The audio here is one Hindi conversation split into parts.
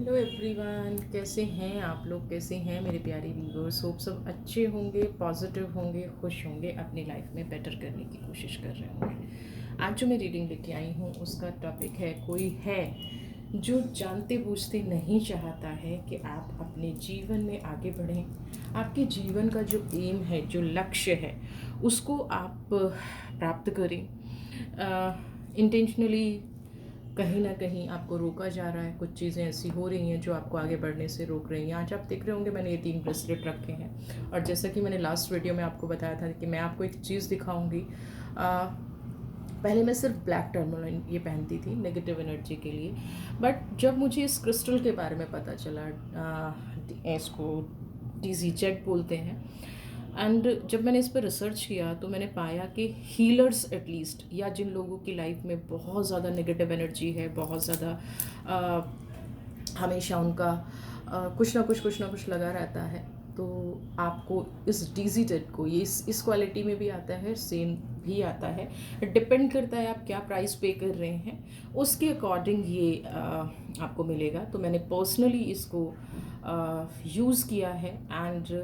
हेलो एवरीवन, कैसे हैं आप लोग? कैसे हैं मेरे प्यारे व्यूअर्स? होप सब अच्छे होंगे, पॉजिटिव होंगे, खुश होंगे, अपनी लाइफ में बेटर करने की कोशिश कर रहे होंगे। आज जो मैं रीडिंग लेके आई हूँ उसका टॉपिक है, कोई है जो जानते बूझते नहीं चाहता है कि आप अपने जीवन में आगे बढ़ें। आपके जीवन का जो एम है, जो लक्ष्य है, उसको आप प्राप्त करें। इंटेंशनली कहीं ना कहीं आपको रोका जा रहा है, कुछ चीज़ें ऐसी हो रही हैं जो आपको आगे बढ़ने से रोक रही हैं। आज आप देख रहे होंगे मैंने ये 3 ब्रेसलेट रखे हैं, और जैसा कि मैंने लास्ट वीडियो में आपको बताया था कि मैं आपको एक चीज़ दिखाऊंगी। पहले मैं सिर्फ ब्लैक टर्मोलाइन ये पहनती थी नेगेटिव एनर्जी के लिए, बट जब मुझे इस क्रिस्टल के बारे में पता चला, इसको डीजी जेट बोलते हैं, एंड जब मैंने इस पर रिसर्च किया तो मैंने पाया कि हीलर्स एटलीस्ट, या जिन लोगों की लाइफ में बहुत ज़्यादा नेगेटिव एनर्जी है, बहुत ज़्यादा हमेशा उनका कुछ ना कुछ लगा रहता है, तो आपको इस डीजी टेट को, ये इस क्वालिटी में भी आता है, सेम भी आता है। डिपेंड करता है आप क्या प्राइस पे कर रहे हैं, उसके अकॉर्डिंग ये आपको मिलेगा। तो मैंने पर्सनली इसको यूज़ किया है, एंड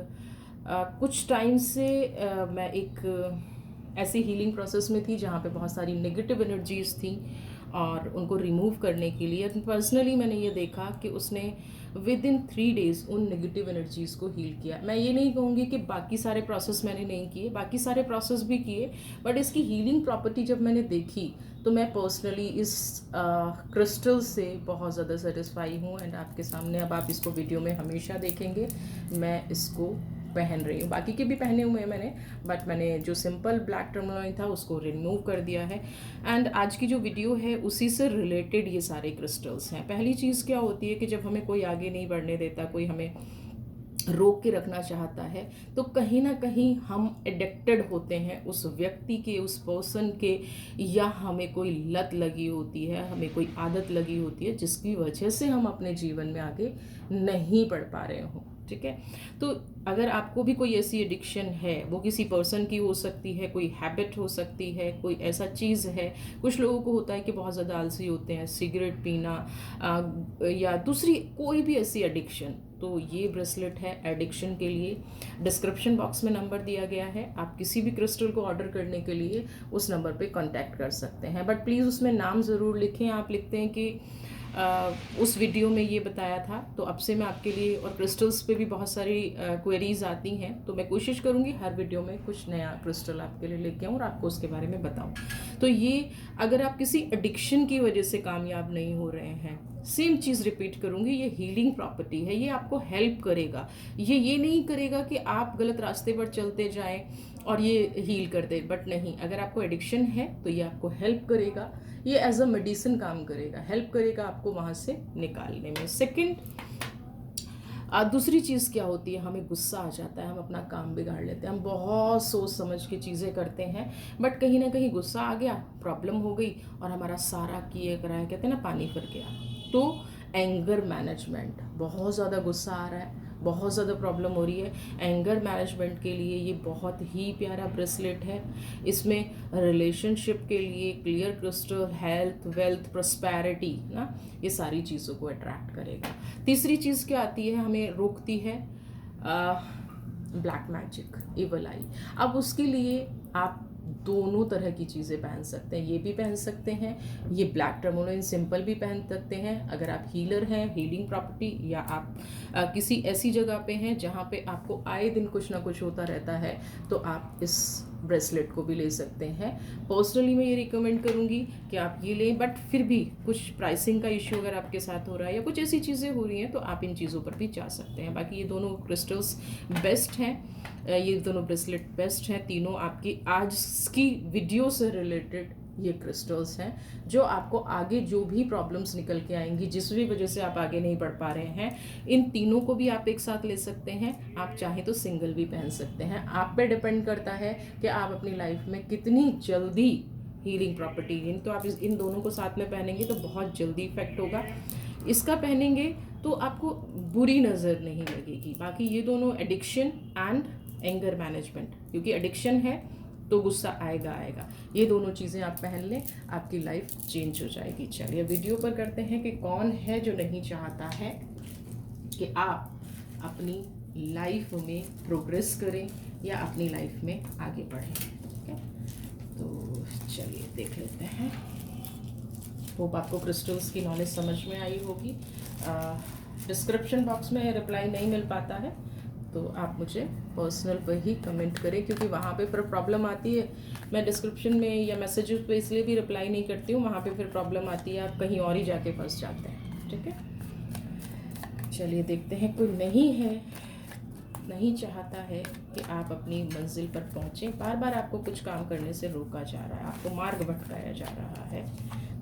कुछ टाइम से मैं एक ऐसी हीलिंग प्रोसेस में थी जहाँ पे बहुत सारी नेगेटिव एनर्जीज थी, और उनको रिमूव करने के लिए पर्सनली मैंने ये देखा कि उसने विद इन 3 डेज़ उन नेगेटिव एनर्जीज़ को हील किया। मैं ये नहीं कहूँगी कि बाकी सारे प्रोसेस मैंने नहीं किए, बाकी सारे प्रोसेस भी किए, बट इसकी हीलिंग प्रॉपर्टी जब मैंने देखी तो मैं पर्सनली इस क्रिस्टल से बहुत ज़्यादा सेटिस्फाई हूँ। एंड आपके सामने अब आप इसको वीडियो में हमेशा देखेंगे, मैं इसको पहन रही हूँ। बाकी के भी पहने हुए हैं मैंने, बट मैंने जो सिंपल ब्लैक टर्मोलाइन था उसको रिमूव कर दिया है। एंड आज की जो वीडियो है उसी से रिलेटेड ये सारे क्रिस्टल्स हैं। पहली चीज़ क्या होती है कि जब हमें कोई आगे नहीं बढ़ने देता, कोई हमें रोक के रखना चाहता है, तो कहीं ना कहीं हम एडिक्टेड होते हैं उस व्यक्ति के, उस पर्सन के, या हमें कोई लत लगी होती है, हमें कोई आदत लगी होती है जिसकी वजह से हम अपने जीवन में आगे नहीं बढ़ पा रहे हों। ठीक है, तो अगर आपको भी कोई ऐसी एडिक्शन है, वो किसी पर्सन की हो सकती है, कोई हैबिट हो सकती है, कोई ऐसा चीज़ है। कुछ लोगों को होता है कि बहुत ज़्यादा आलसी होते हैं, सिगरेट पीना या दूसरी कोई भी ऐसी एडिक्शन, तो ये ब्रेसलेट है एडिक्शन के लिए। डिस्क्रिप्शन बॉक्स में नंबर दिया गया है, आप किसी भी क्रिस्टल को ऑर्डर करने के लिए उस नंबर पे कांटेक्ट कर सकते हैं, बट प्लीज़ उसमें नाम ज़रूर लिखें। आप लिखते हैं कि उस वीडियो में ये बताया था, तो अब से मैं आपके लिए, और क्रिस्टल्स पे भी बहुत सारी क्वेरीज आती हैं, तो मैं कोशिश करूँगी हर वीडियो में कुछ नया क्रिस्टल आपके लिए लेके आऊँ और आपको उसके बारे में बताऊँ। तो ये, अगर आप किसी एडिक्शन की वजह से कामयाब नहीं हो रहे हैं, सेम चीज़ रिपीट करूँगी, ये हीलिंग प्रॉपर्टी है, ये आपको हेल्प करेगा। ये नहीं करेगा कि आप गलत रास्ते पर चलते जाएं और ये हील कर दे, बट नहीं, अगर आपको एडिक्शन है तो ये आपको हेल्प करेगा, ये एज अ मेडिसिन काम करेगा, हेल्प करेगा आपको वहाँ से निकालने में। सेकंड, दूसरी चीज़ क्या होती है, हमें गुस्सा आ जाता है, हम अपना काम बिगाड़ लेते हैं, हम बहुत सोच समझ के चीज़ें करते हैं, बट कहीं ना कहीं गुस्सा आ गया, प्रॉब्लम हो गई, और हमारा सारा किए कराया, कहते हैं ना, पानी फिर गया। तो एंगर मैनेजमेंट, बहुत ज़्यादा गुस्सा आ रहा है, बहुत ज़्यादा प्रॉब्लम हो रही है, एंगर मैनेजमेंट के लिए ये बहुत ही प्यारा ब्रेसलेट है। इसमें रिलेशनशिप के लिए clear crystal, health, wealth, prosperity ना, ये सारी चीज़ों को अट्रैक्ट करेगा। तीसरी चीज़ क्या आती है, हमें रोकती है, ब्लैक मैजिक, इवल आई। अब उसके लिए आप दोनों तरह की चीज़ें पहन सकते हैं, ये भी पहन सकते हैं, ये ब्लैक टर्मोलाइन सिंपल भी पहन सकते हैं। अगर आप हीलर हैं, हीलिंग प्रॉपर्टी, या आप किसी ऐसी जगह पे हैं जहाँ पे आपको आए दिन कुछ ना कुछ होता रहता है, तो आप इस ब्रेसलेट को भी ले सकते हैं। पर्सनली मैं ये रिकमेंड करूँगी कि आप ये लें, बट फिर भी कुछ प्राइसिंग का इश्यू अगर आपके साथ हो रहा है या कुछ ऐसी चीज़ें हो रही हैं, तो आप इन चीज़ों पर भी जा सकते हैं। बाकी ये दोनों क्रिस्टल्स बेस्ट हैं, ये दोनों ब्रेसलेट बेस्ट हैं, तीनों आपकी आज की वीडियो से रिलेटेड ये क्रिस्टल्स हैं, जो आपको आगे जो भी प्रॉब्लम्स निकल के आएंगी, जिस भी वजह से आप आगे नहीं बढ़ पा रहे हैं, इन तीनों को भी आप एक साथ ले सकते हैं। आप चाहें तो सिंगल भी पहन सकते हैं, आप पे डिपेंड करता है कि आप अपनी लाइफ में कितनी जल्दी हीलिंग प्रॉपर्टी, तो आप इन दोनों को साथ में पहनेंगे तो बहुत जल्दी इफेक्ट होगा। इसका पहनेंगे तो आपको बुरी नज़र नहीं लगेगी। बाकी ये दोनों एडिक्शन एंड एंगर मैनेजमेंट, क्योंकि एडिक्शन है तो गुस्सा आएगा आएगा। ये दोनों चीज़ें आप पहन लें, आपकी लाइफ चेंज हो जाएगी। चलिए वीडियो पर करते हैं कि कौन है जो नहीं चाहता है कि आप अपनी लाइफ में प्रोग्रेस करें या अपनी लाइफ में आगे बढ़ें। ठीक है, तो चलिए देख लेते हैं। होप आपको क्रिस्टल्स की नॉलेज समझ में आई होगी। डिस्क्रिप्शन बॉक्स में रिप्लाई नहीं मिल पाता है तो आप मुझे पर्सनल पर ही कमेंट करें, क्योंकि वहाँ पे फिर प्रॉब्लम आती है। मैं डिस्क्रिप्शन में या मैसेजेस पे इसलिए भी रिप्लाई नहीं करती हूँ, वहाँ पे फिर प्रॉब्लम आती है, आप कहीं और ही जाके फंस जाते हैं। ठीक है, चलिए देखते हैं। कोई नहीं चाहता है कि आप अपनी मंजिल पर पहुँचें, बार बार आपको कुछ काम करने से रोका जा रहा है, आपको मार्ग भटकाया जा रहा है।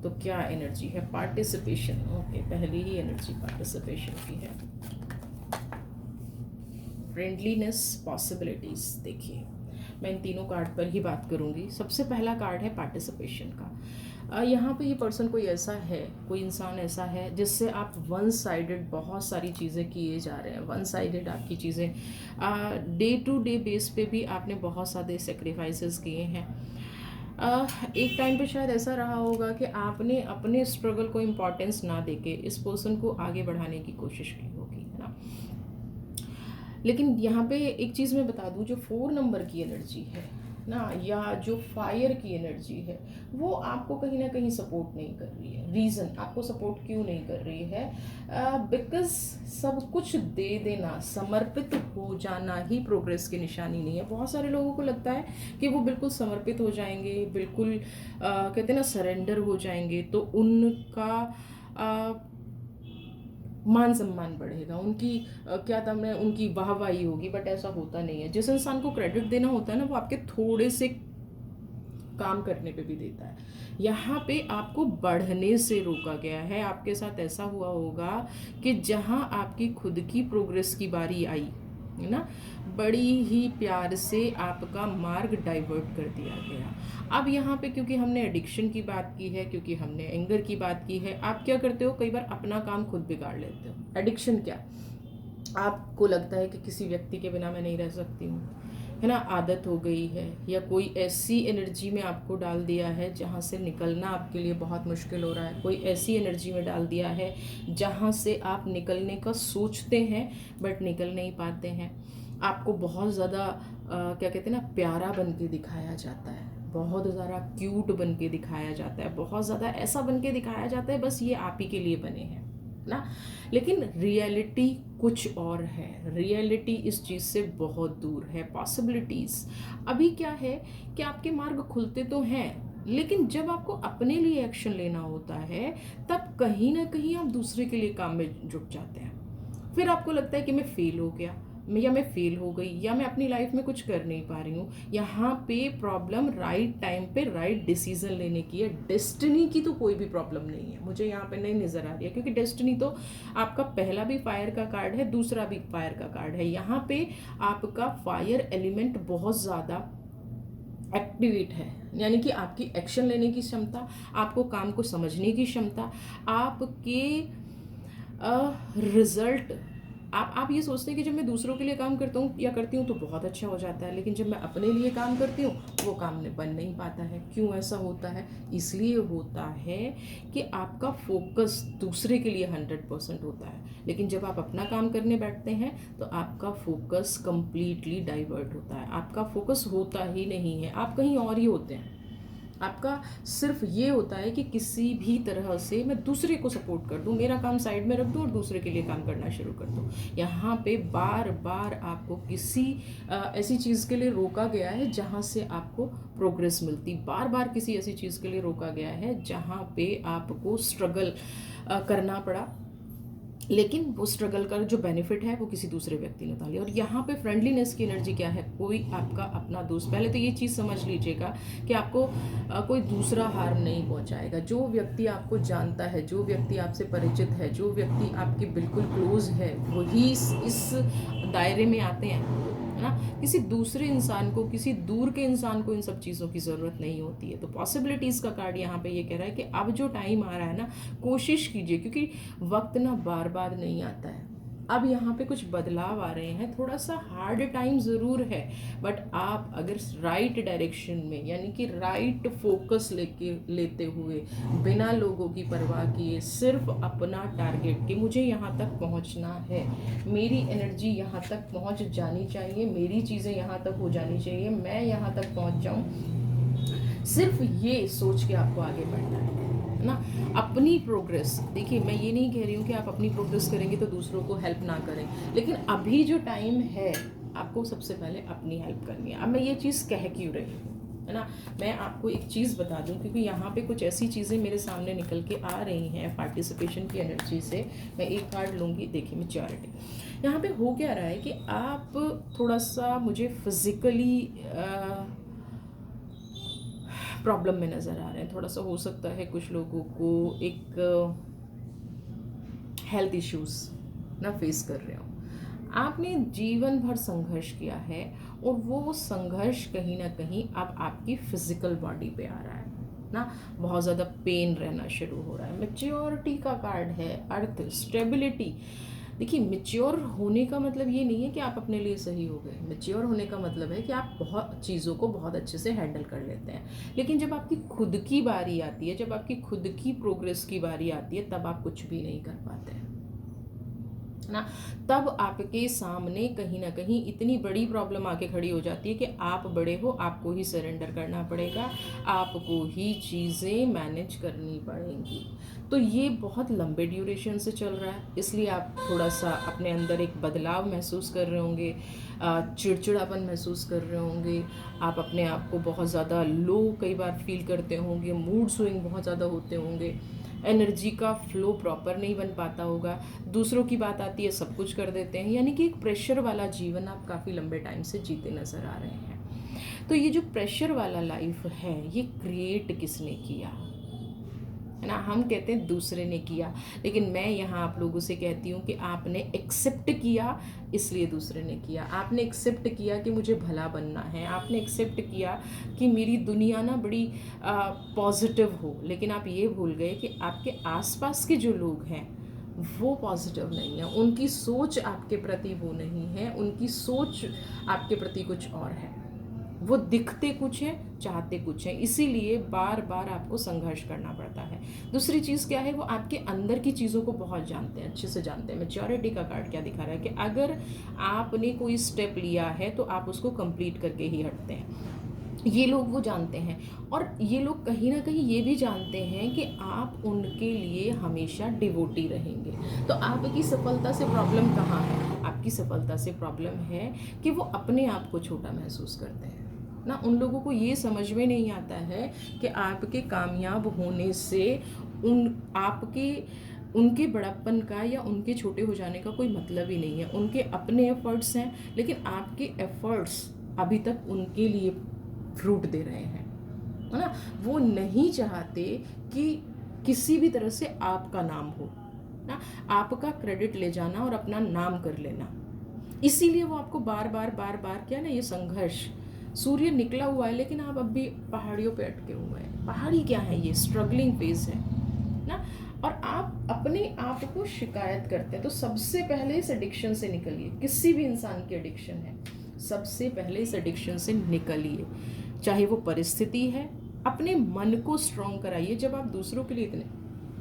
तो क्या एनर्जी है? पार्टिसिपेशन। ओके, पहली ही एनर्जी पार्टिसिपेशन की है। Friendliness, possibilities. देखिए, मैं इन तीनों कार्ड पर ही बात करूंगी। सबसे पहला कार्ड है पार्टिसिपेशन का। यहाँ पे ये पर्सन कोई ऐसा है, कोई इंसान ऐसा है जिससे आप वन साइडेड बहुत सारी चीज़ें किए जा रहे हैं। वन साइडेड आपकी चीज़ें डे टू डे बेस पे भी आपने बहुत सारे सेक्रीफाइसेस किए हैं। एक टाइम पे शायद ऐसा रहा होगा कि आपने अपने स्ट्रगल को इम्पोर्टेंस ना देके इस पर्सन को आगे बढ़ाने की कोशिश की होगी, है ना। लेकिन यहाँ पे एक चीज़ मैं बता दूँ, जो 4 नंबर की एनर्जी है ना, या जो फायर की एनर्जी है, वो आपको कहीं ना कहीं सपोर्ट नहीं कर रही है। रीज़न आपको सपोर्ट क्यों नहीं कर रही है? बिकॉज सब कुछ दे देना, समर्पित हो जाना ही प्रोग्रेस की निशानी नहीं है। बहुत सारे लोगों को लगता है कि वो बिल्कुल समर्पित हो जाएंगे, बिल्कुल कहते हैं ना सरेंडर हो जाएंगे, तो उनका मान सम्मान बढ़ेगा, उनकी क्या नाम है, उनकी वाहवाही होगी। बट ऐसा होता नहीं है। जिस इंसान को क्रेडिट देना होता है ना, वो आपके थोड़े से काम करने पे भी देता है। यहाँ पे आपको बढ़ने से रोका गया है। आपके साथ ऐसा हुआ होगा कि जहाँ आपकी खुद की प्रोग्रेस की बारी आई है ना, बड़ी ही प्यार से आपका मार्ग डाइवर्ट कर दिया गया। अब यहाँ पे क्योंकि हमने एडिक्शन की बात की है, क्योंकि हमने एंगर की बात की है, आप क्या करते हो, कई बार अपना काम खुद बिगाड़ लेते हो। एडिक्शन क्या? आपको लगता है कि किसी व्यक्ति के बिना मैं नहीं रह सकती हूँ, है ना, आदत हो गई है, या कोई ऐसी एनर्जी में आपको डाल दिया है जहाँ से निकलना आपके लिए बहुत मुश्किल हो रहा है। कोई ऐसी एनर्जी में डाल दिया है जहाँ से आप निकलने का सोचते हैं बट निकल नहीं पाते हैं। आपको बहुत ज़्यादा क्या कहते हैं ना, प्यारा बन के दिखाया जाता है, बहुत ज़्यादा क्यूट बन के दिखाया जाता है, बहुत ज़्यादा ऐसा बन के दिखाया जाता है बस ये आप ही के लिए बने हैं ना। लेकिन रियलिटी कुछ और है। रियलिटी इस चीज़ से बहुत दूर है। पॉसिबिलिटीज़ अभी क्या है कि आपके मार्ग खुलते तो हैं, लेकिन जब आपको अपने लिए एक्शन लेना होता है तब कहीं ना कहीं आप दूसरे के लिए काम में जुट जाते हैं। फिर आपको लगता है कि मैं फेल हो गया, या मैं फेल हो गई, या मैं अपनी लाइफ में कुछ कर नहीं पा रही हूँ। यहाँ पे प्रॉब्लम राइट टाइम पे राइट डिसीजन लेने की है। डेस्टिनी की तो कोई भी प्रॉब्लम नहीं है, मुझे यहाँ पे नहीं नज़र आ रही है, क्योंकि डेस्टिनी तो आपका पहला भी फायर का कार्ड है, दूसरा भी फायर का कार्ड है। यहाँ पे आपका फायर एलिमेंट बहुत ज़्यादा एक्टिवेट है, यानी कि आपकी एक्शन लेने की क्षमता, आपको काम को समझने की क्षमता, आपके रिजल्ट। आप ये सोचते हैं कि जब मैं दूसरों के लिए काम करता हूँ या करती हूँ तो बहुत अच्छा हो जाता है, लेकिन जब मैं अपने लिए काम करती हूँ वो काम बन नहीं पाता है। क्यों ऐसा होता है? इसलिए होता है कि आपका फोकस दूसरे के लिए 100% होता है, लेकिन जब आप अपना काम करने बैठते हैं तो आपका फोकस कंप्लीटली डाइवर्ट होता है। आपका फोकस होता ही नहीं है, आप कहीं और ही होते हैं। आपका सिर्फ ये होता है कि किसी भी तरह से मैं दूसरे को सपोर्ट कर दूं, मेरा काम साइड में रख दूं और दूसरे के लिए काम करना शुरू कर दूं। यहाँ पे बार बार आपको किसी ऐसी चीज़ के लिए रोका गया है जहाँ से आपको प्रोग्रेस मिलती, बार बार किसी ऐसी चीज़ के लिए रोका गया है जहाँ पे आपको स्ट्रगल करना पड़ा, लेकिन वो स्ट्रगल का जो बेनिफिट है वो किसी दूसरे व्यक्ति ने उठा लिया। और यहाँ पे फ्रेंडलीनेस की एनर्जी क्या है? कोई आपका अपना दोस्त। पहले तो ये चीज़ समझ लीजिएगा कि आपको कोई दूसरा हार्म नहीं पहुँचाएगा। जो व्यक्ति आपको जानता है, जो व्यक्ति आपसे परिचित है, जो व्यक्ति आपके बिल्कुल क्लोज है, वही इस दायरे में आते हैं, है ना। किसी दूसरे इंसान को, किसी दूर के इंसान को इन सब चीज़ों की ज़रूरत नहीं होती है। तो पॉसिबिलिटीज़ का कार्ड यहाँ पे ये कह रहा है कि अब जो टाइम आ रहा है ना, कोशिश कीजिए, क्योंकि वक्त ना बार बार नहीं आता है। अब यहाँ पे कुछ बदलाव आ रहे हैं, थोड़ा सा हार्ड टाइम ज़रूर है, बट आप अगर राइट डायरेक्शन में यानी कि राइट फोकस लेते हुए, बिना लोगों की परवाह किए, सिर्फ अपना टारगेट कि मुझे यहाँ तक पहुँचना है, मेरी एनर्जी यहाँ तक पहुँच जानी चाहिए, मेरी चीज़ें यहाँ तक हो जानी चाहिए, मैं यहाँ तक पहुँच जाऊँ, सिर्फ ये सोच के आपको आगे बढ़ना है ना। अपनी प्रोग्रेस देखिए, मैं ये नहीं कह रही हूँ कि आप अपनी प्रोग्रेस करेंगे तो दूसरों को हेल्प ना करें, लेकिन अभी जो टाइम है आपको सबसे पहले अपनी हेल्प करनी है। अब मैं ये चीज़ कह क्यों रही हूँ, है ना, मैं आपको एक चीज़ बता दूं, क्योंकि यहाँ पे कुछ ऐसी चीज़ें मेरे सामने निकल के आ रही हैं पार्टिसिपेशन की एनर्जी से। मैं एक कार्ड लूँगी, देखिए मैच्योरिटी। यहाँ पे हो क्या रहा है कि आप थोड़ा सा मुझे फिज़िकली प्रॉब्लम में नज़र आ रहे हैं। थोड़ा सा हो सकता है कुछ लोगों को एक हेल्थ इश्यूज़ ना फेस कर रहे हो। आपने जीवन भर संघर्ष किया है और वो संघर्ष कहीं ना कहीं अब आपकी फिजिकल बॉडी पे आ रहा है ना, बहुत ज़्यादा पेन रहना शुरू हो रहा है। मैच्योरिटी का कार्ड है, अर्थ, स्टेबिलिटी। देखिए, मैच्योर होने का मतलब ये नहीं है कि आप अपने लिए सही हो गए। मैच्योर होने का मतलब है कि आप बहुत चीज़ों को बहुत अच्छे से हैंडल कर लेते हैं, लेकिन जब आपकी खुद की बारी आती है, जब आपकी खुद की प्रोग्रेस की बारी आती है, तब आप कुछ भी नहीं कर पाते हैं ना। तब आपके सामने कहीं ना कहीं इतनी बड़ी प्रॉब्लम आके खड़ी हो जाती है कि आप बड़े हो, आपको ही सरेंडर करना पड़ेगा, आपको ही चीज़ें मैनेज करनी पड़ेंगी। तो ये बहुत लंबे ड्यूरेशन से चल रहा है, इसलिए आप थोड़ा सा अपने अंदर एक बदलाव महसूस कर रहे होंगे, चिड़चिड़ापन महसूस कर रहे होंगे, आप अपने आप को बहुत ज़्यादा लो कई बार फील करते होंगे, मूड स्विंग बहुत ज़्यादा होते होंगे, एनर्जी का फ्लो प्रॉपर नहीं बन पाता होगा, दूसरों की बात आती है सब कुछ कर देते हैं, यानी कि एक प्रेशर वाला जीवन आप काफ़ी लंबे टाइम से जीते नज़र आ रहे हैं। तो ये जो प्रेशर वाला लाइफ है, ये क्रिएट किसने किया, है ना। हम कहते हैं दूसरे ने किया, लेकिन मैं यहाँ आप लोगों से कहती हूँ कि आपने एक्सेप्ट किया, इसलिए दूसरे ने किया। आपने एक्सेप्ट किया कि मुझे भला बनना है, आपने एक्सेप्ट किया कि मेरी दुनिया ना बड़ी पॉजिटिव हो, लेकिन आप ये भूल गए कि आपके आसपास के जो लोग हैं वो पॉजिटिव नहीं है, उनकी सोच आपके प्रति वो नहीं है, उनकी सोच आपके प्रति कुछ और है। वो दिखते कुछ है, चाहते कुछ है, इसीलिए बार बार आपको संघर्ष करना पड़ता है। दूसरी चीज़ क्या है, वो आपके अंदर की चीज़ों को बहुत जानते हैं, अच्छे से जानते हैं। मैच्योरिटी का कार्ड क्या दिखा रहा है कि अगर आपने कोई स्टेप लिया है तो आप उसको कंप्लीट करके ही हटते हैं। ये लोग वो जानते हैं, और ये लोग कहीं ना कहीं ये भी जानते हैं कि आप उनके लिए हमेशा डिवोटी रहेंगे। तो आपकी सफलता से प्रॉब्लम कहाँ है? आपकी सफलता से प्रॉब्लम है कि वो अपने आप को छोटा महसूस करते हैं ना। उन लोगों को ये समझ में नहीं आता है कि आपके कामयाब होने से उनके बड़प्पन का या उनके छोटे हो जाने का कोई मतलब ही नहीं है। उनके अपने एफर्ट्स हैं, लेकिन आपके एफर्ट्स अभी तक उनके लिए फ्रूट दे रहे हैं, है ना। वो नहीं चाहते कि किसी भी तरह से आपका नाम हो ना, आपका क्रेडिट ले जाना और अपना नाम कर लेना। इसीलिए वो आपको बार बार क्या ना, ये संघर्ष, सूर्य निकला हुआ है लेकिन आप अब भी पहाड़ियों पे अटके हुए हैं। पहाड़ी क्या है, ये स्ट्रगलिंग फेज है ना। और आप अपने आप को शिकायत करते हैं। तो सबसे पहले इस एडिक्शन से निकलिए। किसी भी इंसान की एडिक्शन है, सबसे पहले इस एडिक्शन से निकलिए। चाहे वो परिस्थिति है, अपने मन को स्ट्रॉन्ग कराइए। जब आप दूसरों के लिए इतने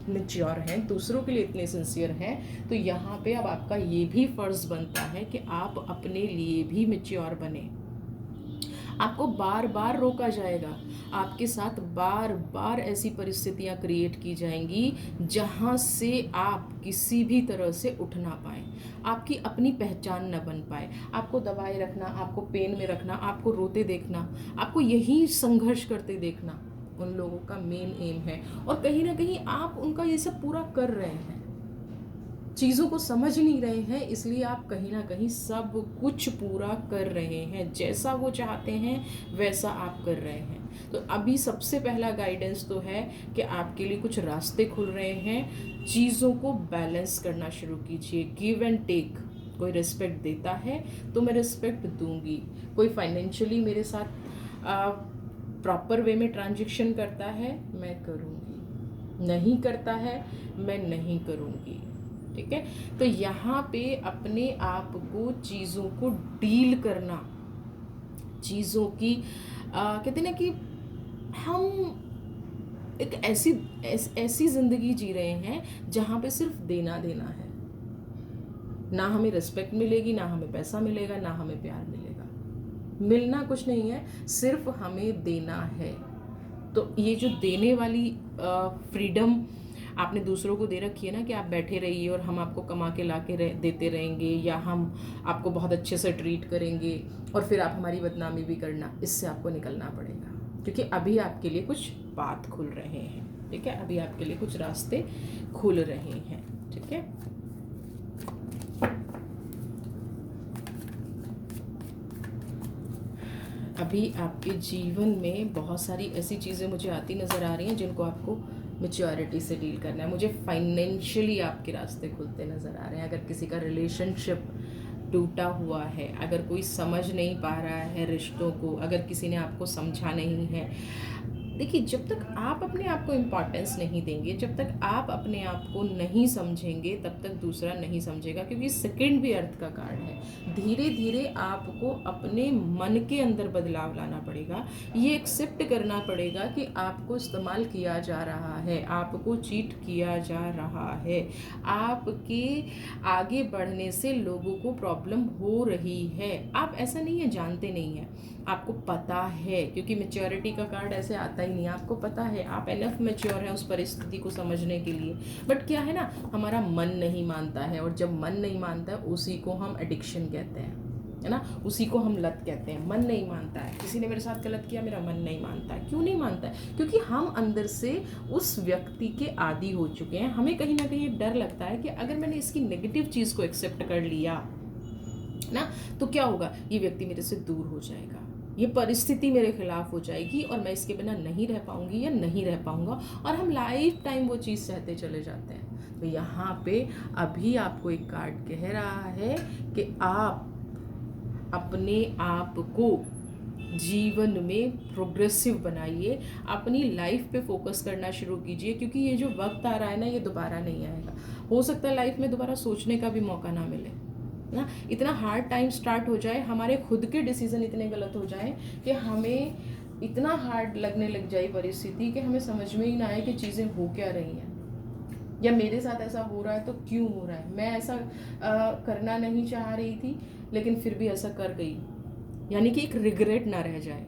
मैच्योर हैं, दूसरों के लिए इतने सिंसियर हैं, तो यहाँ पे अब आपका ये भी फ़र्ज़ बनता है कि आप अपने लिए भी मैच्योर बने। आपको बार बार रोका जाएगा, आपके साथ बार बार ऐसी परिस्थितियाँ क्रिएट की जाएंगी जहाँ से आप किसी भी तरह से उठ ना पाएँ, आपकी अपनी पहचान न बन पाए। आपको दबाए रखना, आपको पेन में रखना, आपको रोते देखना, आपको यही संघर्ष करते देखना उन लोगों का मेन एम है। और कहीं ना कहीं आप उनका ये सब पूरा कर रहे हैं, चीज़ों को समझ नहीं रहे हैं, इसलिए आप कहीं ना कहीं सब कुछ पूरा कर रहे हैं। जैसा वो चाहते हैं वैसा आप कर रहे हैं। तो अभी सबसे पहला गाइडेंस तो है कि आपके लिए कुछ रास्ते खुल रहे हैं। चीज़ों को बैलेंस करना शुरू कीजिए, गिव एंड टेक। कोई रिस्पेक्ट देता है तो मैं रिस्पेक्ट दूंगी, कोई फाइनेंशियली मेरे साथ प्रॉपर वे में ट्रांजेक्शन करता है, मैं करूँगी, नहीं करता है, मैं नहीं करूँगी। ठीक है। तो यहाँ पे अपने आप को चीज़ों को डील करना, चीज़ों की कहते हैं ना कि हम एक ऐसी ज़िंदगी जी रहे हैं जहाँ पे सिर्फ देना देना है। ना हमें रिस्पेक्ट मिलेगी, ना हमें पैसा मिलेगा, ना हमें प्यार मिलेगा। मिलना कुछ नहीं है, सिर्फ हमें देना है। तो ये जो देने वाली फ्रीडम आपने दूसरों को दे रखी है ना, कि आप बैठे रहिए और हम आपको कमा के ला के देते रहेंगे, या हम आपको बहुत अच्छे से ट्रीट करेंगे और फिर आप हमारी बदनामी भी करना, इससे आपको निकलना पड़ेगा। क्योंकि अभी आपके लिए कुछ बात खुल रहे हैं, ठीक है। अभी आपके लिए कुछ रास्ते खुल रहे हैं, ठीक है। अभी आपके जीवन में बहुत सारी ऐसी चीज़ें मुझे आती नज़र आ रही हैं जिनको आपको मैच्योरिटी से डील करना है। मुझे फाइनेंशियली आपके रास्ते खुलते नज़र आ रहे हैं। अगर किसी का रिलेशनशिप टूटा हुआ है, अगर कोई समझ नहीं पा रहा है रिश्तों को, अगर किसी ने आपको समझा नहीं है, देखिए जब तक आप अपने आप को इम्पॉर्टेंस नहीं देंगे, जब तक आप अपने आप को नहीं समझेंगे, तब तक दूसरा नहीं समझेगा। क्योंकि सेकंड भी अर्थ का कार्ड है। धीरे धीरे आपको अपने मन के अंदर बदलाव लाना पड़ेगा। ये एक्सेप्ट करना पड़ेगा कि आपको इस्तेमाल किया जा रहा है, आपको चीट किया जा रहा है, आपके आगे बढ़ने से लोगों को प्रॉब्लम हो रही है। आप ऐसा नहीं है जानते नहीं हैं, आपको पता है। क्योंकि मैच्योरिटी का कार्ड ऐसे आता ही नहीं, आपको पता है, आप एनफ मैच्योर हैं उस परिस्थिति को समझने के लिए। बट क्या है ना, हमारा मन नहीं मानता है, और जब मन नहीं मानता है उसी को हम एडिक्शन कहते हैं, है ना, उसी को हम लत कहते हैं। मन नहीं मानता है, किसी ने मेरे साथ गलत किया, मेरा मन नहीं मानता है। क्यों नहीं मानता है? क्योंकि हम अंदर से उस व्यक्ति के आदी हो चुके हैं। हमें कहीं ना कहीं डर लगता है कि अगर मैंने इसकी नेगेटिव चीज़ को एक्सेप्ट कर लिया ना, तो क्या होगा, ये व्यक्ति मेरे से दूर हो जाएगा, ये परिस्थिति मेरे खिलाफ हो जाएगी और मैं इसके बिना नहीं रह पाऊंगी या नहीं रह पाऊंगा, और हम लाइफ टाइम वो चीज़ सहते चले जाते हैं। तो यहाँ पे अभी आपको एक कार्ड कह रहा है कि आप अपने आप को जीवन में प्रोग्रेसिव बनाइए, अपनी लाइफ पे फोकस करना शुरू कीजिए। क्योंकि ये जो वक्त आ रहा है ना, ये दोबारा नहीं आएगा। हो सकता है लाइफ में दोबारा सोचने का भी मौका ना मिले ना, इतना हार्ड टाइम स्टार्ट हो जाए, हमारे खुद के डिसीजन इतने गलत हो जाए कि हमें इतना हार्ड लगने लग जाए परिस्थिति कि हमें समझ में ही ना आए कि चीज़ें हो क्या रही हैं, या मेरे साथ ऐसा हो रहा है तो क्यों हो रहा है। मैं ऐसा करना नहीं चाह रही थी लेकिन फिर भी ऐसा कर गई, यानी कि एक रिग्रेट ना रह जाए।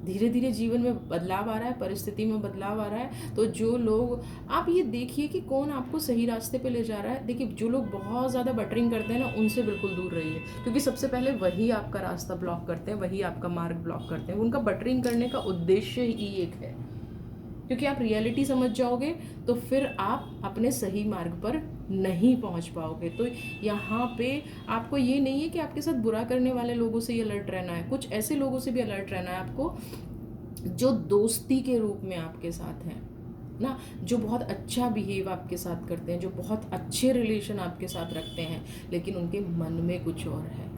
धीरे धीरे जीवन में बदलाव आ रहा है, परिस्थिति में बदलाव आ रहा है। तो जो लोग, आप ये देखिए कि कौन आपको सही रास्ते पे ले जा रहा है। देखिए जो लोग बहुत ज़्यादा बटरिंग करते हैं ना, उनसे बिल्कुल दूर रहिए। क्योंकि सबसे पहले वही आपका रास्ता ब्लॉक करते हैं, वही आपका मार्ग ब्लॉक करते हैं। उनका बटरिंग करने का उद्देश्य ही एक है, क्योंकि आप रियलिटी समझ जाओगे तो फिर आप अपने सही मार्ग पर नहीं पहुंच पाओगे। तो यहाँ पे आपको ये नहीं है कि आपके साथ बुरा करने वाले लोगों से ही अलर्ट रहना है, कुछ ऐसे लोगों से भी अलर्ट रहना है आपको जो दोस्ती के रूप में आपके साथ हैं ना, जो बहुत अच्छा बिहेव आपके साथ करते हैं, जो बहुत अच्छे रिलेशन आपके साथ रखते हैं, लेकिन उनके मन में कुछ और है।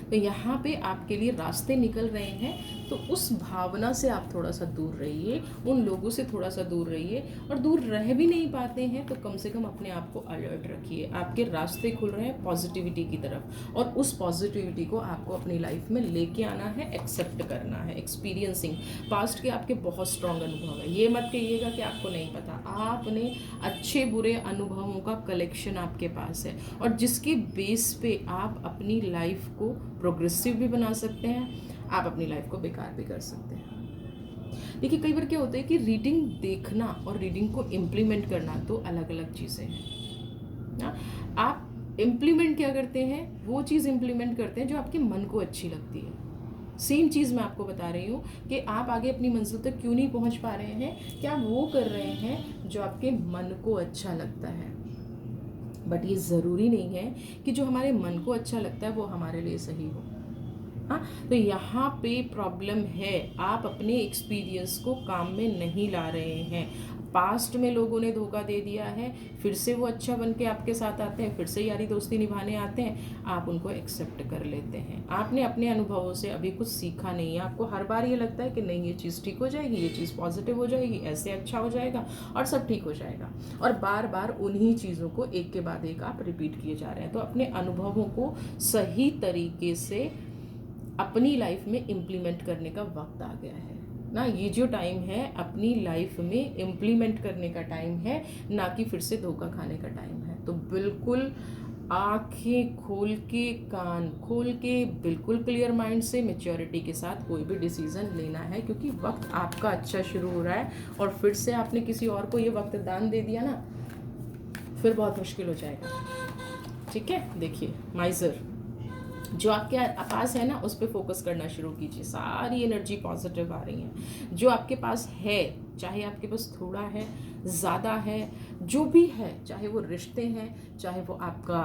तो यहाँ पे आपके लिए रास्ते निकल रहे हैं, तो उस भावना से आप थोड़ा सा दूर रहिए, उन लोगों से थोड़ा सा दूर रहिए। और दूर रह भी नहीं पाते हैं तो कम से कम अपने आप को अलर्ट रखिए। आपके रास्ते खुल रहे हैं पॉजिटिविटी की तरफ, और उस पॉजिटिविटी को आपको अपनी लाइफ में लेके आना है, एक्सेप्ट करना है। एक्सपीरियंसिंग पास्ट के आपके बहुत स्ट्रॉन्ग अनुभव है, ये मत कहिएगा कि आपको नहीं पता। आपने अच्छे बुरे अनुभवों का कलेक्शन आपके पास है, और जिसके बेस पे आप अपनी लाइफ को प्रोग्रेसिव भी बना सकते हैं, आप अपनी लाइफ को बेकार भी कर सकते हैं। देखिए कई बार क्या होता है कि रीडिंग देखना और रीडिंग को इम्प्लीमेंट करना दो अलग अलग चीज़ें हैं ना। आप इम्प्लीमेंट क्या करते हैं, वो चीज़ इम्प्लीमेंट करते हैं जो आपके मन को अच्छी लगती है। सेम चीज़ मैं आपको बता रही हूँ कि आप आगे अपनी मंजिल तक क्यों नहीं पहुँच पा रहे हैं, क्या वो कर रहे हैं जो आपके मन को अच्छा लगता है। बट ये ज़रूरी नहीं है कि जो हमारे मन को अच्छा लगता है वो हमारे लिए सही हो। हाँ, तो यहाँ पे प्रॉब्लम है, आप अपने एक्सपीरियंस को काम में नहीं ला रहे हैं। पास्ट में लोगों ने धोखा दे दिया है, फिर से वो अच्छा बन के आपके साथ आते हैं, फिर से यारी दोस्ती निभाने आते हैं, आप उनको एक्सेप्ट कर लेते हैं। आपने अपने अनुभवों से अभी कुछ सीखा नहीं है। आपको हर बार ये लगता है कि नहीं ये चीज़ ठीक हो जाएगी, ये चीज़ पॉजिटिव हो जाएगी, ऐसे अच्छा हो जाएगा और सब ठीक हो जाएगा, और बार बार उन्हीं चीज़ों को एक के बाद एक आप रिपीट किए जा रहे हैं। तो अपने अनुभवों को सही तरीके से अपनी लाइफ में इम्प्लीमेंट करने का वक्त आ गया है ना। ये जो टाइम है अपनी लाइफ में इम्प्लीमेंट करने का टाइम है, ना कि फिर से धोखा खाने का टाइम है। तो बिल्कुल आंखें खोल के, कान खोल के, बिल्कुल क्लियर माइंड से, मैच्योरिटी के साथ कोई भी डिसीज़न लेना है, क्योंकि वक्त आपका अच्छा शुरू हो रहा है। और फिर से आपने किसी और को ये वक्त दान दे दिया ना, फिर बहुत मुश्किल हो जाएगा। ठीक है, देखिए माइजर जो आपके पास है ना, उस पर फोकस करना शुरू कीजिए। सारी एनर्जी पॉजिटिव आ रही है। जो आपके पास है, चाहे आपके पास थोड़ा है, ज़्यादा है, जो भी है, चाहे वो रिश्ते हैं, चाहे वो आपका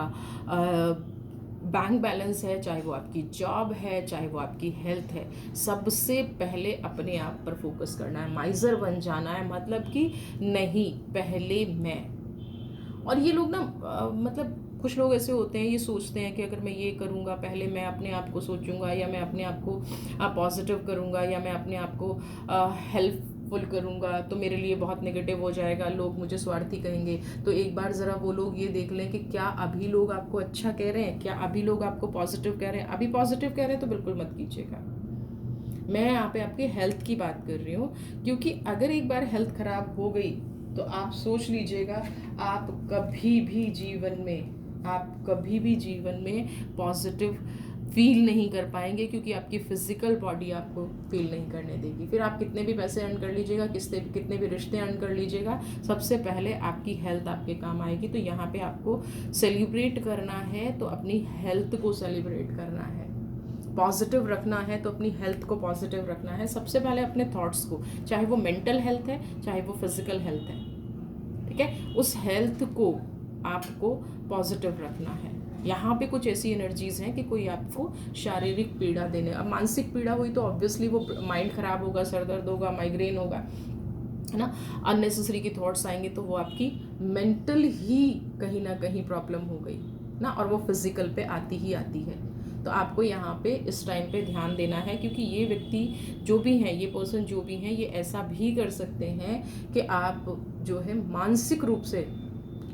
बैंक बैलेंस है, चाहे वो आपकी जॉब है, चाहे वो आपकी हेल्थ है, सबसे पहले अपने आप पर फोकस करना है। माइजर बन जाना है, मतलब कि नहीं, पहले मैं। और ये लोग ना मतलब कुछ लोग ऐसे होते हैं, ये सोचते हैं कि अगर मैं ये करूँगा, पहले मैं अपने आप को सोचूंगा, या मैं अपने आप को पॉजिटिव करूँगा, या मैं अपने आप को हेल्पफुल करूँगा, तो मेरे लिए बहुत नेगेटिव हो जाएगा, लोग मुझे स्वार्थी कहेंगे। तो एक बार ज़रा वो लोग ये देख लें कि क्या अभी लोग आपको अच्छा कह रहे हैं, क्या अभी लोग आपको पॉजिटिव कह रहे हैं। अभी पॉजिटिव कह रहे हैं तो बिल्कुल मत कीजिएगा। मैं यहाँ पे आपके हेल्थ की बात कर रही हूँ, क्योंकि अगर एक बार हेल्थ ख़राब हो गई तो आप सोच लीजिएगा, आप कभी भी जीवन में पॉजिटिव फील नहीं कर पाएंगे, क्योंकि आपकी फिजिकल बॉडी आपको फील नहीं करने देगी। फिर आप कितने भी पैसे अर्न कर लीजिएगा, कितने भी रिश्ते अर्न कर लीजिएगा, सबसे पहले आपकी हेल्थ आपके काम आएगी। तो यहाँ पे आपको सेलिब्रेट करना है तो अपनी हेल्थ को सेलिब्रेट करना है, पॉजिटिव रखना है तो अपनी हेल्थ को पॉजिटिव रखना है। सबसे पहले अपने थॉट्स को, चाहे वो मेंटल हेल्थ है, चाहे वो फिजिकल हेल्थ है, ठीक है, उस हेल्थ को आपको पॉजिटिव रखना है। यहाँ पे कुछ ऐसी एनर्जीज हैं कि कोई आपको शारीरिक पीड़ा देने, अब मानसिक पीड़ा हुई तो ऑब्वियसली वो माइंड खराब होगा, सर दर्द होगा, माइग्रेन होगा, है ना, अननेसेसरी की थॉट्स आएंगे, तो वो आपकी मेंटल ही कहीं ना कहीं प्रॉब्लम हो गई ना, और वो फिजिकल पे आती ही आती है। तो आपको यहाँ पे इस टाइम पे ध्यान देना है, क्योंकि ये व्यक्ति जो भी हैं, ये पर्सन जो भी हैं, ये ऐसा भी कर सकते हैं कि आप जो है मानसिक रूप से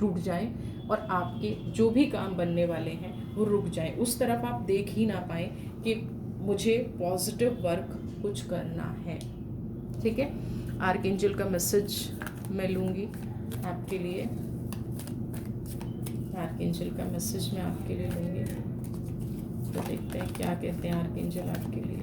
टूट जाएं और आपके जो भी काम बनने वाले हैं वो रुक जाएं। उस तरफ आप देख ही ना पाएँ कि मुझे पॉजिटिव वर्क कुछ करना है। ठीक है, आर्कएंजल का मैसेज मैं लूँगी आपके लिए। आर्कएंजल का मैसेज मैं आपके लिए लूँगी, तो देखते हैं क्या कहते हैं आर्कएंजल आपके लिए।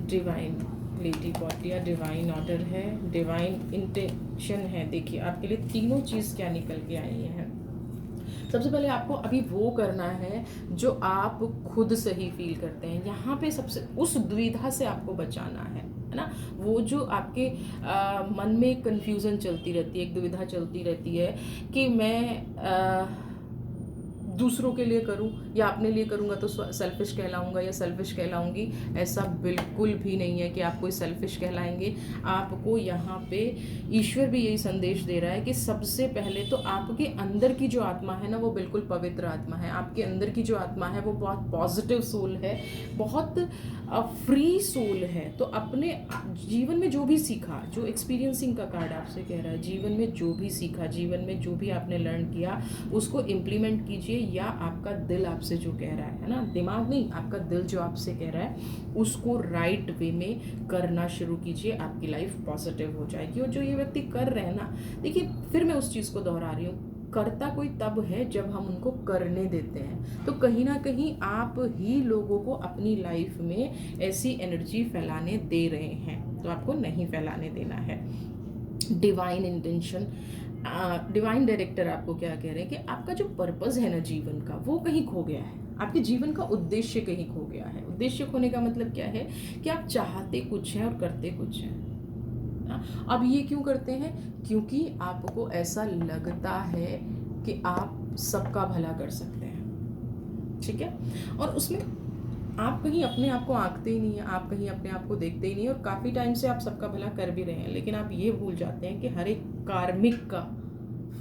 डिवाइन लेडी बॉटिया, डिवाइन ऑर्डर है, डिवाइन इंटेंशन है। देखिए आपके लिए तीनों चीज़ क्या निकल के आई हैं। सबसे पहले आपको अभी वो करना है जो आप खुद सही फील करते हैं। यहाँ पे सबसे उस दुविधा से आपको बचाना है ना। वो जो आपके मन में एक कन्फ्यूज़न चलती रहती है, एक दुविधा चलती रहती है कि मैं दूसरों के लिए करूं या अपने लिए करूंगा तो सेल्फिश कहलाऊंगा या सेल्फिश कहलाऊंगी। ऐसा बिल्कुल भी नहीं है कि आप कोई सेल्फिश कहलाएंगे। आपको यहाँ पे ईश्वर भी यही संदेश दे रहा है कि सबसे पहले तो आपके अंदर की जो आत्मा है ना, वो बिल्कुल पवित्र आत्मा है। आपके अंदर की जो आत्मा है वो बहुत पॉजिटिव सोल है, बहुत फ्री सोल है। तो अपने जीवन में जो भी सीखा, जो एक्सपीरियंसिंग का कार्ड आपसे कह रहा है, जीवन में जो भी सीखा, जीवन में जो भी आपने लर्न किया, उसको इम्प्लीमेंट कीजिए। या आपका दिल आपसे जो कह रहा है ना, दिमाग नहीं, आपका दिल जो आपसे कह रहा है, उसको राइट वे में करना शुरू कीजिए। आपकी लाइफ पॉजिटिव हो जाएगी। और जो ये व्यक्ति कर रहे हैं ना, देखिए फिर मैं उस चीज़ को दोहरा रही हूँ, करता कोई तब है जब हम उनको करने देते हैं। तो कहीं ना कहीं आप ही लोगों को अपनी लाइफ में ऐसी एनर्जी फैलाने दे रहे हैं, तो आपको नहीं फैलाने देना है। डिवाइन इंटेंशन, डिवाइन डायरेक्टर आपको क्या कह रहे हैं कि आपका जो पर्पस है ना जीवन का, वो कहीं खो गया है। आपके जीवन का उद्देश्य कहीं खो गया है। उद्देश्य खोने का मतलब क्या है कि आप चाहते कुछ है और करते कुछ है। अब ये क्यों करते हैं? क्योंकि आपको ऐसा लगता है कि आप सबका भला कर सकते हैं, ठीक है। और उसमें आप कहीं अपने आप को आंकते ही नहीं हैं, आप कहीं अपने आप को देखते ही नहीं, और काफ़ी टाइम से आप सबका भला कर भी रहे हैं, लेकिन आप ये भूल जाते हैं कि हर एक कार्मिक का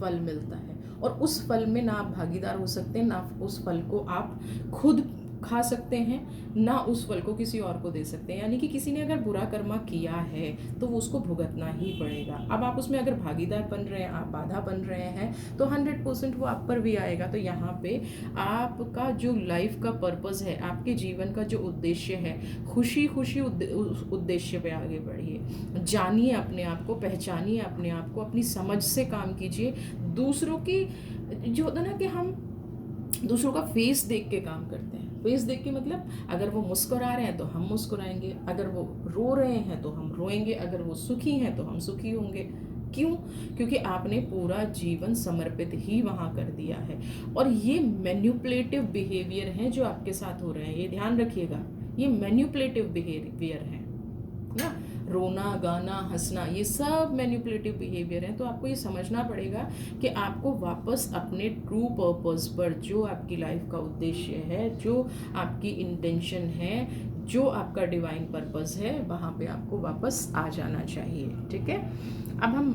फल मिलता है, और उस फल में ना आप भागीदार हो सकते हैं, ना उस फल को आप खुद खा सकते हैं, ना उस फल को किसी और को दे सकते हैं। यानी कि किसी ने अगर बुरा कर्मा किया है तो वो उसको भुगतना ही पड़ेगा। अब आप उसमें अगर भागीदार बन रहे हैं, आप बाधा बन रहे हैं, तो 100% वो आप पर भी आएगा। तो यहाँ पे आपका जो लाइफ का पर्पस है, आपके जीवन का जो उद्देश्य है, खुशी खुशी उस उद्देश्य पे आगे बढ़िए, जानिए अपने आप को, पहचानिए अपने आप को, अपनी समझ से काम कीजिए। दूसरों की जो होता है ना कि हम दूसरों का फेस देख के काम करते हैं। फेस देख के मतलब अगर वो मुस्कुरा रहे हैं तो हम मुस्कुराएंगे, अगर वो रो रहे हैं तो हम रोएंगे, अगर वो सुखी हैं तो हम सुखी होंगे। क्यों? क्योंकि आपने पूरा जीवन समर्पित ही वहाँ कर दिया है। और ये मैन्युपुलेटिव बिहेवियर हैं जो आपके साथ हो रहे हैं, ये ध्यान रखिएगा, ये मैन्युपुलेटिव बिहेवियर हैं ना। रोना, गाना, हंसना, ये सब मैनिपुलेटिव बिहेवियर हैं। तो आपको ये समझना पड़ेगा कि आपको वापस अपने ट्रू पर्पस पर, जो आपकी लाइफ का उद्देश्य है, जो आपकी इंटेंशन है, जो आपका डिवाइन पर्पस है, वहाँ पे आपको वापस आ जाना चाहिए। ठीक है, अब हम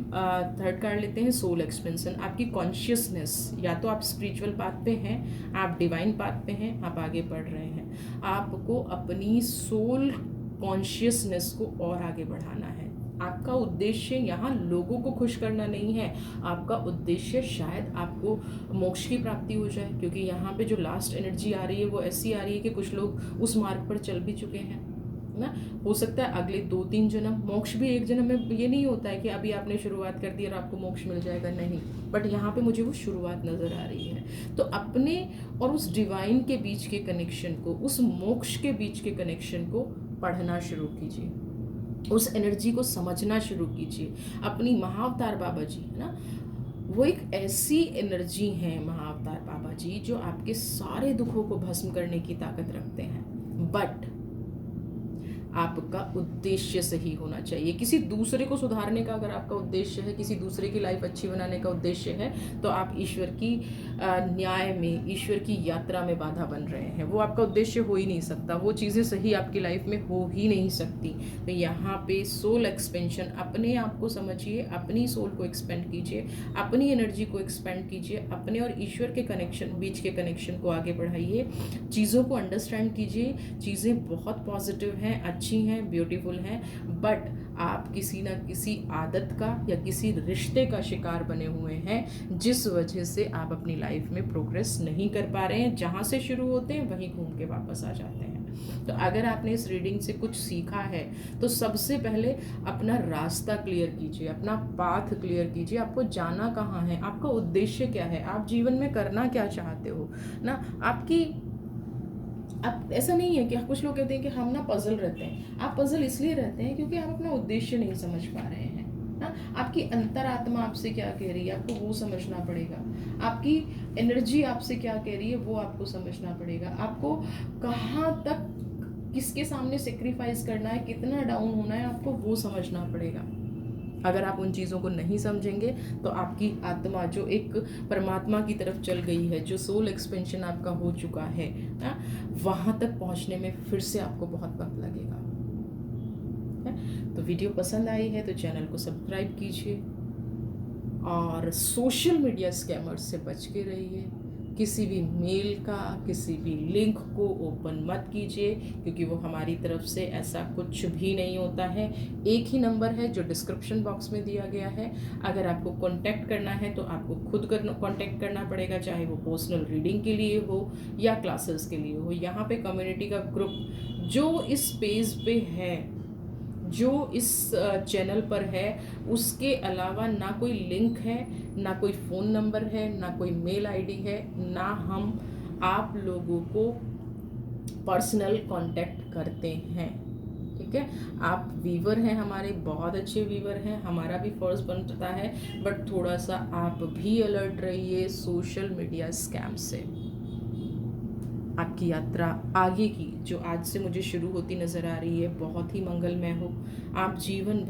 थर्ड कार्ड लेते हैं, सोल एक्सपेंशन। आपकी कॉन्शियसनेस, या तो आप स्पिरिचुअल पाथ पे हैं, आप डिवाइन पाथ पे हैं, आप आगे बढ़ रहे हैं, आपको अपनी सोल कॉन्शियसनेस को और आगे बढ़ाना है। आपका उद्देश्य यहाँ लोगों को खुश करना नहीं है, आपका उद्देश्य शायद आपको मोक्ष की प्राप्ति हो जाए, क्योंकि यहाँ पे जो लास्ट एनर्जी आ रही है वो ऐसी आ रही है कि कुछ लोग उस मार्ग पर चल भी चुके हैं ना। हो सकता है अगले 2-3 जन्म, मोक्ष भी एक जन्म में, ये नहीं होता है कि अभी आपने शुरुआत कर दी और आपको मोक्ष मिल जाएगा, नहीं। बट यहाँ पे मुझे वो शुरुआत नज़र आ रही है। तो अपने और उस डिवाइन के बीच के कनेक्शन को, उस मोक्ष के बीच के कनेक्शन को पढ़ना शुरू कीजिए, उस एनर्जी को समझना शुरू कीजिए। अपनी महाअवतार बाबा जी है ना, वो एक ऐसी एनर्जी है, महाअवतार बाबा जी, जो आपके सारे दुखों को भस्म करने की ताकत रखते हैं। बट आपका उद्देश्य सही होना चाहिए। किसी दूसरे को सुधारने का अगर आपका उद्देश्य है, किसी दूसरे की लाइफ अच्छी बनाने का उद्देश्य है, तो आप ईश्वर की न्याय में, ईश्वर की यात्रा में बाधा बन रहे हैं। वो आपका उद्देश्य हो ही नहीं सकता, वो चीज़ें सही आपकी लाइफ में हो ही नहीं सकती। तो यहाँ पे सोल एक्सपेंशन, अपने आप को समझिए, अपनी सोल को एक्सपेंड कीजिए, अपनी एनर्जी को एक्सपेंड कीजिए, अपने और ईश्वर के कनेक्शन, बीच के कनेक्शन को आगे बढ़ाइए, चीज़ों को अंडरस्टैंड कीजिए। चीज़ें बहुत पॉजिटिव हैं, अच्छी हैं, ब्यूटीफुल हैं, बट आप किसी ना किसी आदत का या किसी रिश्ते का शिकार बने हुए हैं, जिस वजह से आप अपनी लाइफ में प्रोग्रेस नहीं कर पा रहे हैं। जहाँ से शुरू होते हैं वहीं घूम के वापस आ जाते हैं। तो अगर आपने इस रीडिंग से कुछ सीखा है, तो सबसे पहले अपना रास्ता क्लियर कीजिए, अपना पाथ क्लियर कीजिए। आपको जाना कहाँ है, आपका उद्देश्य क्या है, आप जीवन में करना क्या चाहते हो ना। आपकी अब ऐसा नहीं है कि कुछ लोग कहते हैं कि हम ना पजल रहते हैं। आप पजल इसलिए रहते हैं क्योंकि आप अपना उद्देश्य नहीं समझ पा रहे हैं ना। आपकी अंतरात्मा आपसे क्या कह रही है, आपको वो समझना पड़ेगा। आपकी एनर्जी आपसे क्या कह रही है, वो आपको समझना पड़ेगा। आपको कहाँ तक, किसके सामने सेक्रीफाइस करना है, कितना डाउन होना है, आपको वो समझना पड़ेगा। अगर आप उन चीज़ों को नहीं समझेंगे तो आपकी आत्मा जो एक परमात्मा की तरफ चल गई है, जो सोल एक्सपेंशन आपका हो चुका है ना, वहाँ तक पहुँचने में फिर से आपको बहुत वक्त लगेगा। तो वीडियो पसंद आई है तो चैनल को सब्सक्राइब कीजिए, और सोशल मीडिया स्कैमर्स से बच के रहिए। किसी भी मेल का, किसी भी लिंक को ओपन मत कीजिए, क्योंकि वो हमारी तरफ से ऐसा कुछ भी नहीं होता है। एक ही नंबर है जो डिस्क्रिप्शन बॉक्स में दिया गया है। अगर आपको कांटेक्ट करना है तो आपको खुद कांटेक्ट करना पड़ेगा, चाहे वो पर्सनल रीडिंग के लिए हो या क्लासेस के लिए हो। यहाँ पे कम्युनिटी का ग्रुप जो इस पेज पे है, जो इस चैनल पर है, उसके अलावा ना कोई लिंक है, ना कोई फ़ोन नंबर है, ना कोई मेल आईडी है, ना हम आप लोगों को पर्सनल कांटेक्ट करते हैं। ठीक है, आप वीवर हैं, हमारे बहुत अच्छे वीवर हैं, हमारा भी फर्ज बनता है, बट थोड़ा सा आप भी अलर्ट रहिए सोशल मीडिया स्कैम से। आपकी यात्रा आगे की, जो आज से मुझे शुरू होती नज़र आ रही है, बहुत ही मंगलमय हो। आप जीवन भर